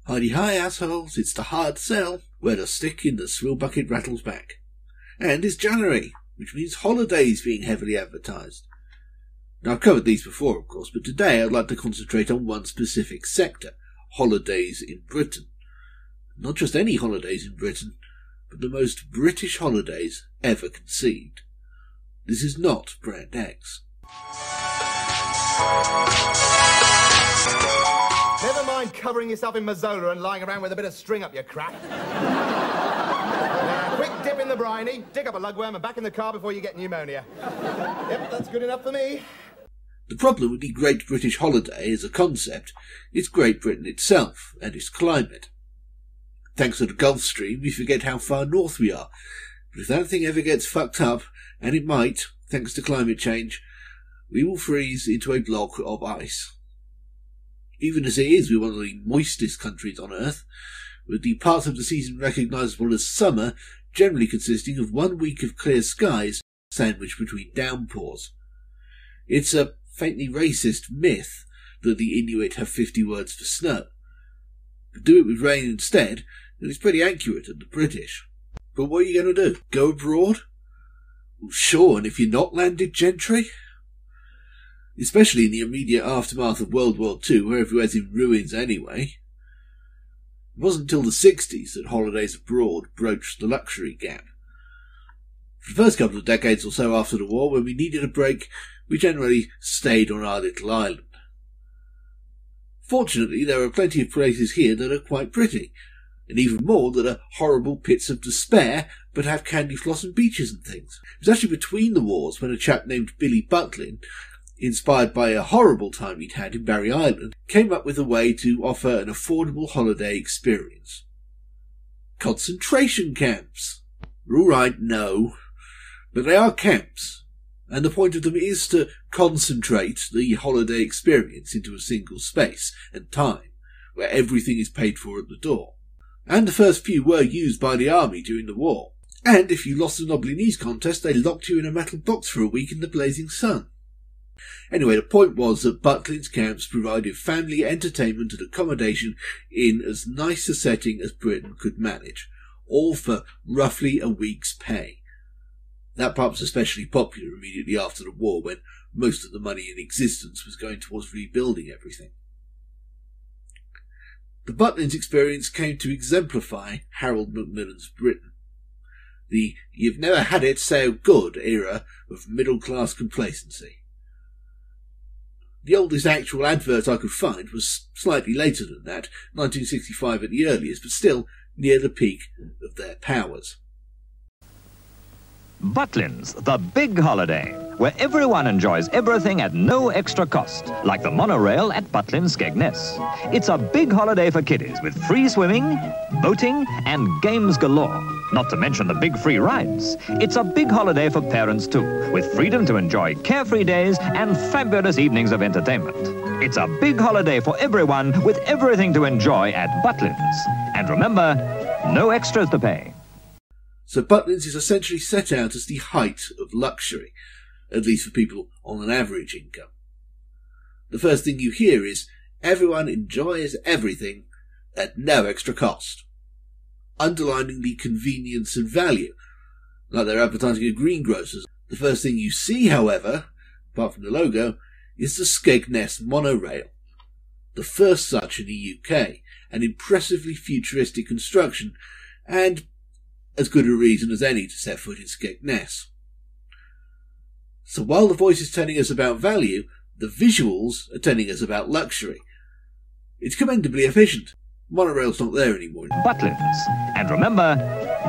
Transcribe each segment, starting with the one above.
Heidi hi assholes, it's the hard sell, where the stick in the swill-bucket rattles back. And it's January, which means holidays being heavily advertised. Now I've covered these before of course, but today I'd like to concentrate on one specific sector, holidays in Britain. Not just any holidays in Britain, but the most British holidays ever conceived. This is not Brand X. Never mind covering yourself in Majorca and lying around with a bit of string up your crap. Now, quick dip in the briny, dig up a lugworm and back in the car before you get pneumonia. Yep, that's good enough for me. The problem with the Great British Holiday as a concept is Great Britain itself and its climate. Thanks to the Gulf Stream, we forget how far north we are. But if that thing ever gets fucked up, and it might, thanks to climate change, we will freeze into a block of ice. Even as it is, we're one of the moistest countries on Earth, with the parts of the season recognisable as summer generally consisting of 1 week of clear skies sandwiched between downpours. It's a faintly racist myth that the Inuit have 50 words for snow. But do it with rain instead, and it's pretty accurate at the British. But what are you going to do? Go abroad? Well, sure, and if you're not landed gentry? Especially in the immediate aftermath of World War II, where everywhere's in ruins anyway. It wasn't until the 60s that holidays abroad broached the luxury gap. For the first couple of decades or so after the war, when we needed a break, we generally stayed on our little island. Fortunately, there are plenty of places here that are quite pretty, and even more that are horrible pits of despair, but have candy floss and beaches and things. It was actually between the wars when a chap named Billy Butlin, inspired by a horrible time he'd had in Barry Island, came up with a way to offer an affordable holiday experience. Concentration camps. All right, no. But they are camps, and the point of them is to concentrate the holiday experience into a single space and time, where everything is paid for at the door. And the first few were used by the army during the war. And if you lost the knobbly knees contest, they locked you in a metal box for a week in the blazing sun. Anyway, the point was that Butlin's camps provided family entertainment and accommodation in as nice a setting as Britain could manage, all for roughly a week's pay. That part was especially popular immediately after the war, when most of the money in existence was going towards rebuilding everything. The Butlin's experience came to exemplify Harold Macmillan's Britain. The "you've never had it so good" era of middle-class complacency. The oldest actual advert I could find was slightly later than that, 1965 at the earliest, but still near the peak of their powers. Butlin's, the big holiday, where everyone enjoys everything at no extra cost, like the monorail at Butlin Skegness. It's a big holiday for kiddies with free swimming, boating and games galore, not to mention the big free rides. It's a big holiday for parents too, with freedom to enjoy carefree days and fabulous evenings of entertainment. It's a big holiday for everyone with everything to enjoy at Butlin's. And remember, no extras to pay. So Butlin's is essentially set out as the height of luxury, at least for people on an average income. The first thing you hear is, everyone enjoys everything at no extra cost, underlining the convenience and value, like they're advertising a greengrocer's. The first thing you see, however, apart from the logo, is the Skegness monorail, the first such in the UK, an impressively futuristic construction, and as good a reason as any to set foot in Skegness. So while the voice is telling us about value, the visuals are telling us about luxury. It's commendably efficient. Monorail's not there anymore. Butlin's. And remember,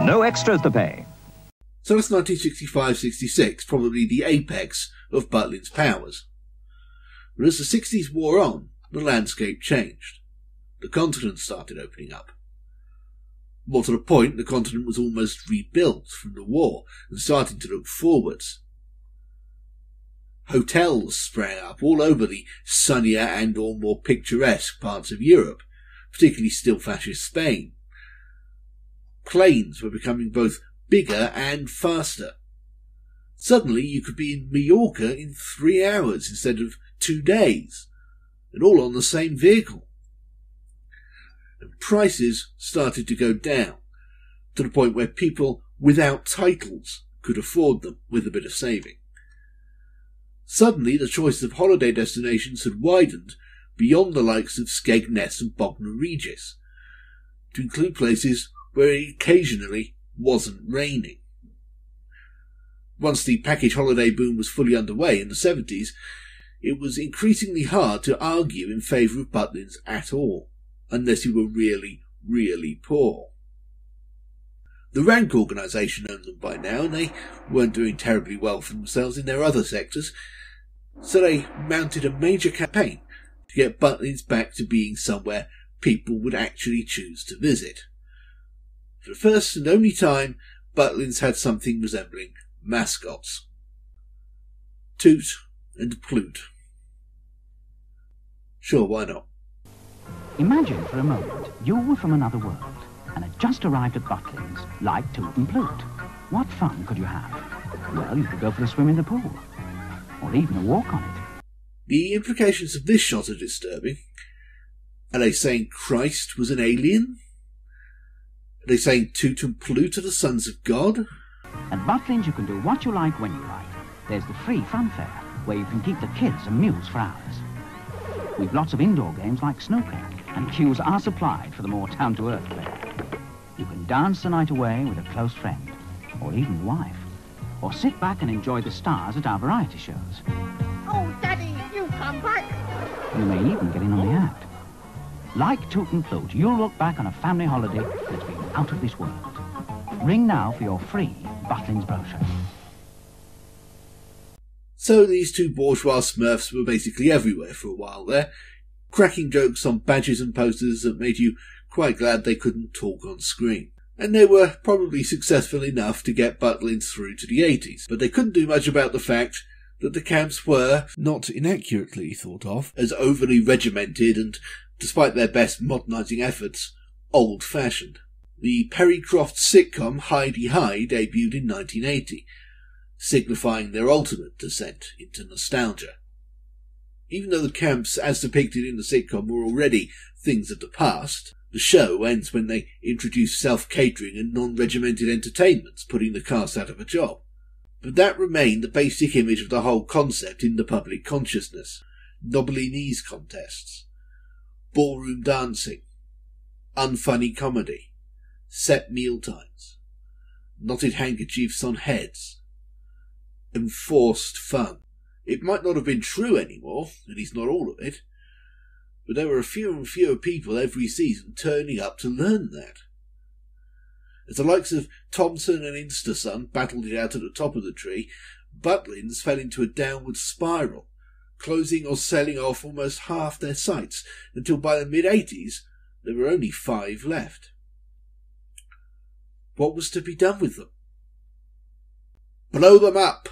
no extras to pay. So that's 1965-66, probably the apex of Butlin's powers. But as the 60s wore on, the landscape changed. The continent started opening up. More to the point, the continent was almost rebuilt from the war and starting to look forwards. Hotels sprang up all over the sunnier and or more picturesque parts of Europe, particularly still fascist Spain. Planes were becoming both bigger and faster. Suddenly you could be in Majorca in 3 hours instead of 2 days, and all on the same vehicle. and prices started to go down, to the point where people without titles could afford them with a bit of saving. Suddenly the choice of holiday destinations had widened beyond the likes of Skegness and Bognor Regis, to include places where it occasionally wasn't raining. Once the package holiday boom was fully underway in the 70s, it was increasingly hard to argue in favour of Butlins at all, unless you were really, really poor. The Rank organisation owned them by now, and they weren't doing terribly well for themselves in their other sectors, so they mounted a major campaign to get Butlins back to being somewhere people would actually choose to visit. For the first and only time, Butlins had something resembling mascots. Toot and Plute. Sure, why not? Imagine for a moment you were from another world and had just arrived at Butlins, like Toot and Plute. What fun could you have? Well, you could go for a swim in the pool, or even a walk on it. The implications of this shot are disturbing. Are they saying Christ was an alien? Are they saying Toot and Plute are the sons of God? At Butlins you can do what you like when you like. There's the free fun fair, where you can keep the kids amused for hours. We've lots of indoor games like snooker, and cues are supplied for the more down-to-earth player. You can dance the night away with a close friend, or even wife, or sit back and enjoy the stars at our variety shows. Oh, Daddy, you come back. You may even get in on the act. Like Toot and Plute, you'll look back on a family holiday that's been out of this world. Ring now for your free Butlins brochure. So these two bourgeois smurfs were basically everywhere for a while there, cracking jokes on badges and posters that made you quite glad they couldn't talk on screen. And they were probably successful enough to get Butlins through to the 80s, but they couldn't do much about the fact that the camps were, not inaccurately thought of, as overly regimented and, despite their best modernising efforts, old-fashioned. The Perrycroft sitcom Hi-de-Hi debuted in 1980, signifying their ultimate descent into nostalgia. Even though the camps, as depicted in the sitcom, were already things of the past, the show ends when they introduce self-catering and non-regimented entertainments, putting the cast out of a job. But that remained the basic image of the whole concept in the public consciousness. Knobbly knees contests, ballroom dancing, unfunny comedy, set mealtimes, knotted handkerchiefs on heads, enforced fun. It might not have been true anymore, at least not all of it, but there were fewer and fewer people every season turning up to learn that. As the likes of Thompson and Instasun battled it out at the top of the tree, Butlins fell into a downward spiral, closing or selling off almost half their sites, until by the mid-80s there were only 5 left. What was to be done with them? Blow them up!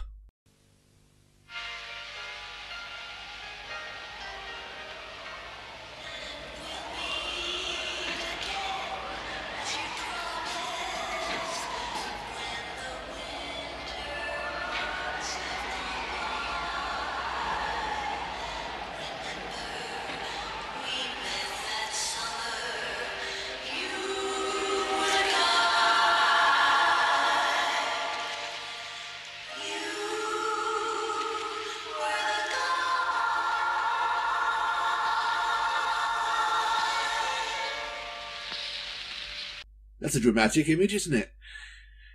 That's a dramatic image, isn't it?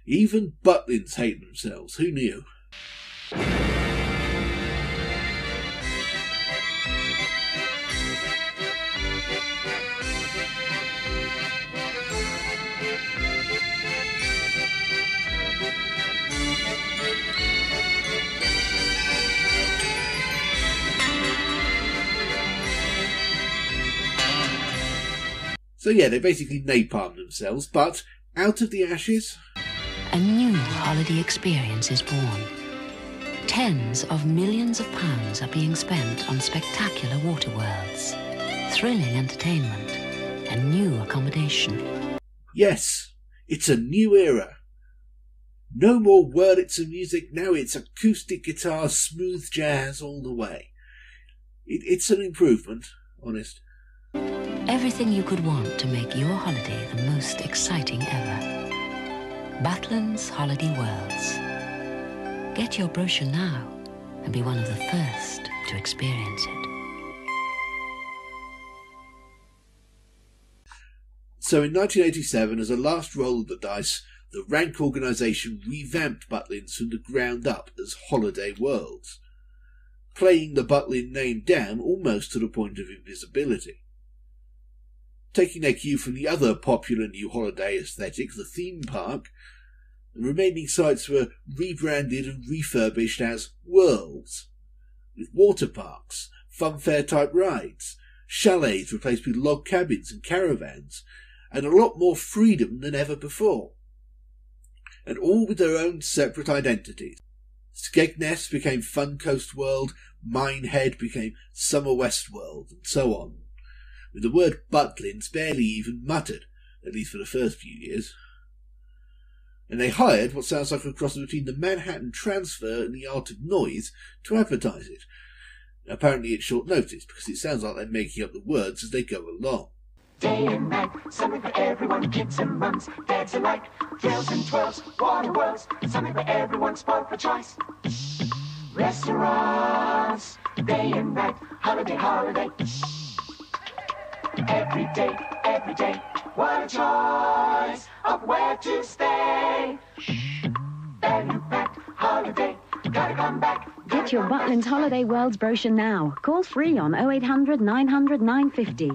Even Butlins hate themselves. Who knew? So yeah, they basically napalm themselves, but out of the ashes, a new holiday experience is born. Tens of millions of pounds are being spent on spectacular water worlds, thrilling entertainment, and new accommodation. Yes, it's a new era. No more Wurlitzer music, now it's acoustic guitar, smooth jazz all the way. It's an improvement, honest. Everything you could want to make your holiday the most exciting ever. Butlin's Holiday Worlds. Get your brochure now and be one of the first to experience it. So in 1987, as a last roll of the dice, the Rank organisation revamped Butlins from the ground up as Holiday Worlds, playing the Butlin name down almost to the point of invisibility. Taking their cue from the other popular new holiday aesthetic, the theme park, the remaining sites were rebranded and refurbished as Worlds, with water parks, funfair type rides, chalets replaced with log cabins and caravans, and a lot more freedom than ever before. And all with their own separate identities. Skegness became Fun Coast World, Minehead became Summer West World, and so on, with the word Butlins barely even muttered, at least for the first few years. And they hired what sounds like a cross between the Manhattan Transfer and the Art of Noise to advertise it. Apparently it's short notice, because it sounds like they're making up the words as they go along. Day and night, something for everyone, kids and mums, dads alike, thrills and twirls, water worlds, something for everyone, spoiled for choice. Restaurants, day and night, holiday, holiday. Every day, what a choice of where to stay. Value-packed holiday, gotta come back. Get your Butlin's Holiday Worlds brochure now. Call free on 0800 900 950.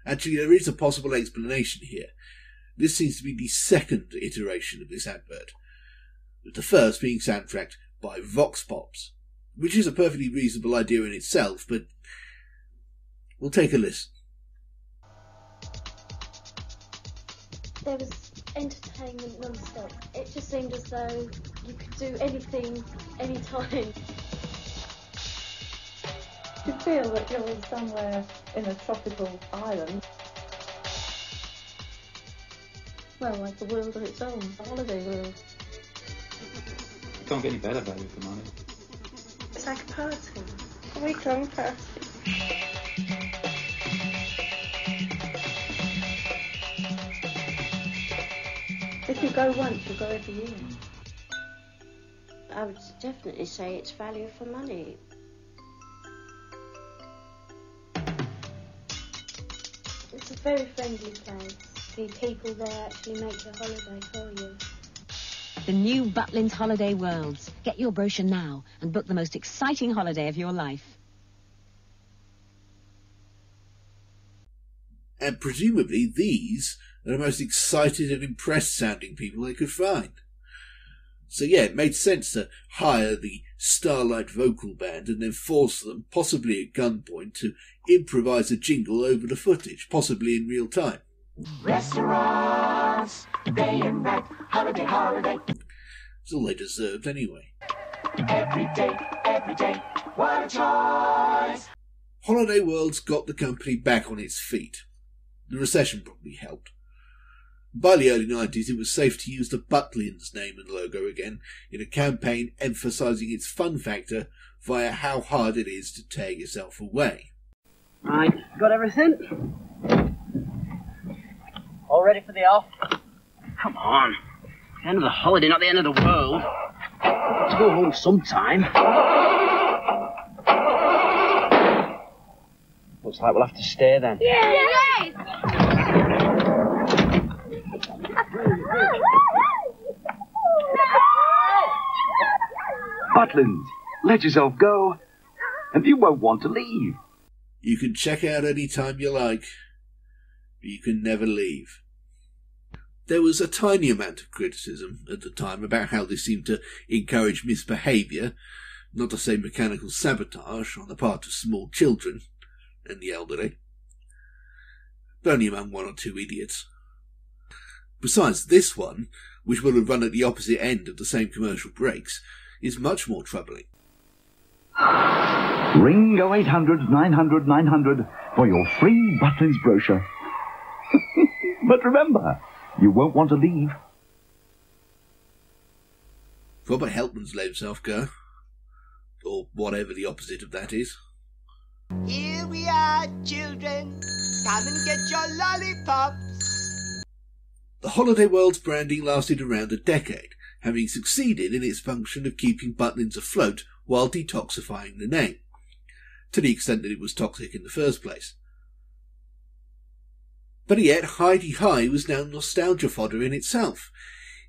Actually, there is a possible explanation here. This seems to be the second iteration of this advert, with the first being soundtracked by Vox Pops, which is a perfectly reasonable idea in itself, but we'll take a listen. There was entertainment non-stop. It just seemed as though you could do anything, anytime. You feel that you're somewhere in a tropical island. Well, like a world of its own, a holiday world. You can't get any better value for money. It's like a party, a week-long party. If you go once, you go every year. I would definitely say it's value for money. It's a very friendly place. The people there actually make your holiday for you. The new Butlin's Holiday Worlds. Get your brochure now and book the most exciting holiday of your life. And presumably these are the most excited and impressed sounding people they could find. So yeah, it made sense to hire the Starlight vocal band and then force them, possibly at gunpoint, to improvise a jingle over the footage, possibly in real time. Restaurants, day and night, holiday, holiday. It's all they deserved anyway. Every day, what a choice. Holiday Worlds got the company back on its feet. The recession probably helped. By the early 90s, it was safe to use the Butlins name and logo again in a campaign emphasising its fun factor via how hard it is to tear yourself away. Right, got everything? All ready for the off? Come on. The end of the holiday, not the end of the world. Let's go home sometime. Looks like we'll have to stay then. Yay! Butlins, let yourself go, and you won't want to leave. You can check out any time you like, but you can never leave. There was a tiny amount of criticism at the time about how this seemed to encourage misbehaviour, not to say mechanical sabotage, on the part of small children and the elderly, but only among one or two idiots. Besides, this one, which will have run at the opposite end of the same commercial breaks, is much more troubling. Ring 0800 900 900 for your free Butlins brochure. But remember, you won't want to leave. Robert Helpman's let himself go. Or whatever the opposite of that is. Here we are, children, Come and get your lollipops. The Holiday World's branding lasted around a decade, having succeeded in its function of keeping Butlins afloat while detoxifying the name, to the extent that it was toxic in the first place. But yet, Hi-de-Hi was now nostalgia fodder in itself,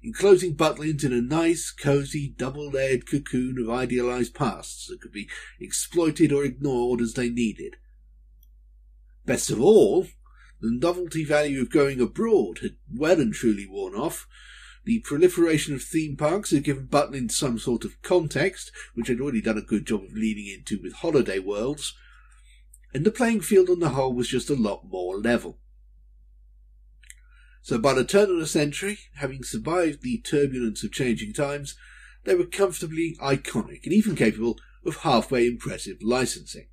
enclosing Butlins in a nice, cosy, double-layered cocoon of idealised pasts that could be exploited or ignored as they needed. Best of all, the novelty value of going abroad had well and truly worn off. The proliferation of theme parks had given Butlin some sort of context, which had already done a good job of leading into with holiday worlds, and the playing field on the whole was just a lot more level. So by the turn of the century, having survived the turbulence of changing times, they were comfortably iconic and even capable of halfway impressive licensing.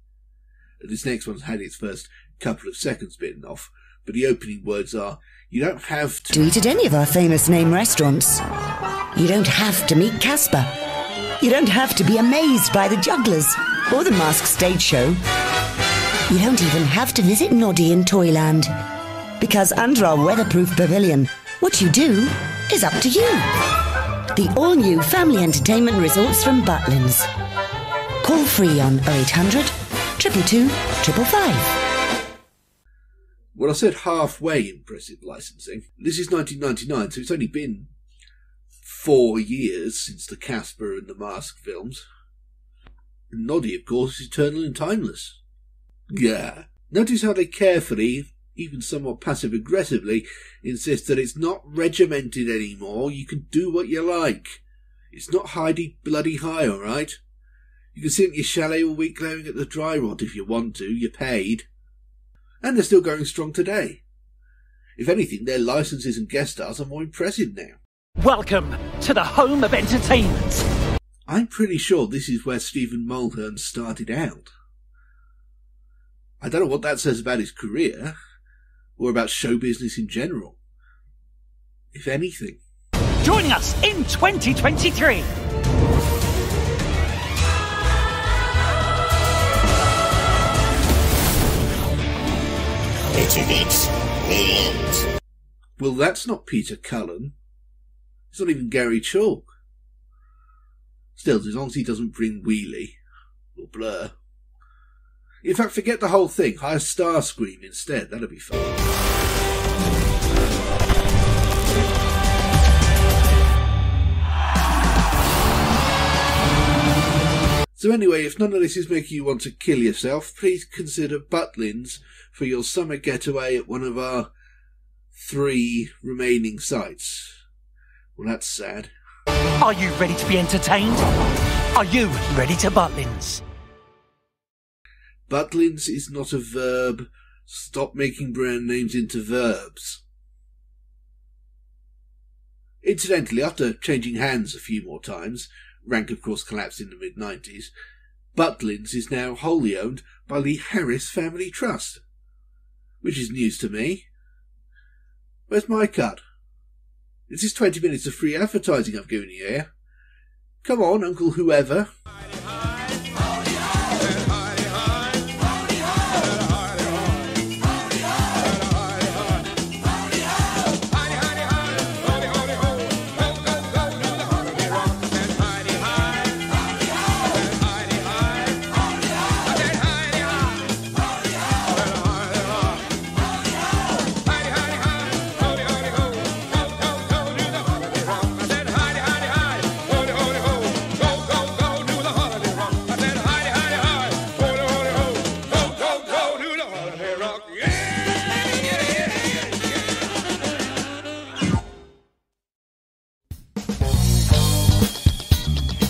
This next one's had its first couple of seconds bitten off, but the opening words are, "You don't have to eat at any of our famous name restaurants. You don't have to meet Casper. You don't have to be amazed by the jugglers or the masked stage show. You don't even have to visit Noddy in Toyland. Because under our weatherproof pavilion, what you do is up to you." The all-new family entertainment resorts from Butlins. Call free on 0800 222 555. Well, I said halfway impressive licensing. This is 1999, so it's only been 4 years since the Casper and the Mask films. And Noddy, of course, is eternal and timeless. Yeah. Notice how they carefully, even somewhat passive-aggressively, insist that it's not regimented anymore. You can do what you like. It's not Hi-de-bloody-Hi, alright? You can sit in your chalet all week glaring at the dry rot if you want to. You're paid. And they're still going strong today. If anything, their licenses and guest stars are more impressive now. Welcome to the home of entertainment. I'm pretty sure this is where Stephen Mulhern started out. I don't know what that says about his career, or about show business in general. If anything. Joining us in 2023. Millions. Well, that's not Peter Cullen. It's not even Gary Chalk. Still, as long as he doesn't bring Wheelie or Blur. In fact, forget the whole thing. Hire Starscream instead. That'll be fun. So anyway, if none of this is making you want to kill yourself, please consider Butlins for your summer getaway at one of our 3 remaining sites. Well, that's sad. Are you ready to be entertained? Are you ready to Butlins? Butlins is not a verb. Stop making brand names into verbs. Incidentally, after changing hands a few more times, rank of course collapsed in the mid-90s, Butlins is now wholly owned by the Harris Family Trust. Which is news to me. Where's my cut? This is 20 minutes of free advertising I've given you here. Come on, Uncle Whoever.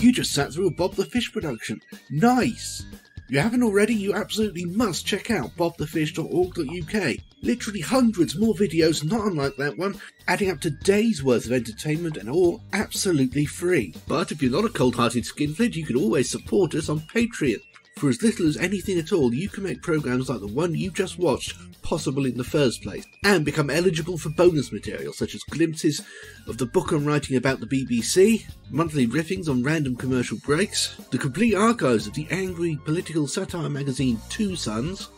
You just sat through a Bob the Fish production. Nice! If you haven't already, you absolutely must check out bobthefish.org.uk. Literally hundreds more videos not unlike that one, adding up to days worth of entertainment and all absolutely free. But if you're not a cold-hearted skinflint, you can always support us on Patreon. For as little as anything at all, you can make programmes like the one you just watched possible in the first place, and become eligible for bonus material such as glimpses of the book I'm writing about the BBC, monthly riffings on random commercial breaks, the complete archives of the angry political satire magazine Two Sons,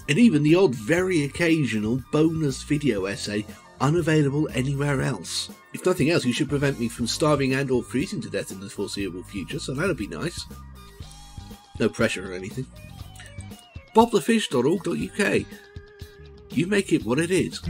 and even the odd very occasional bonus video essay unavailable anywhere else. If nothing else, you should prevent me from starving and or freezing to death in the foreseeable future, so that'll be nice. No pressure or anything. bobthefish.org.uk. You make it what it is.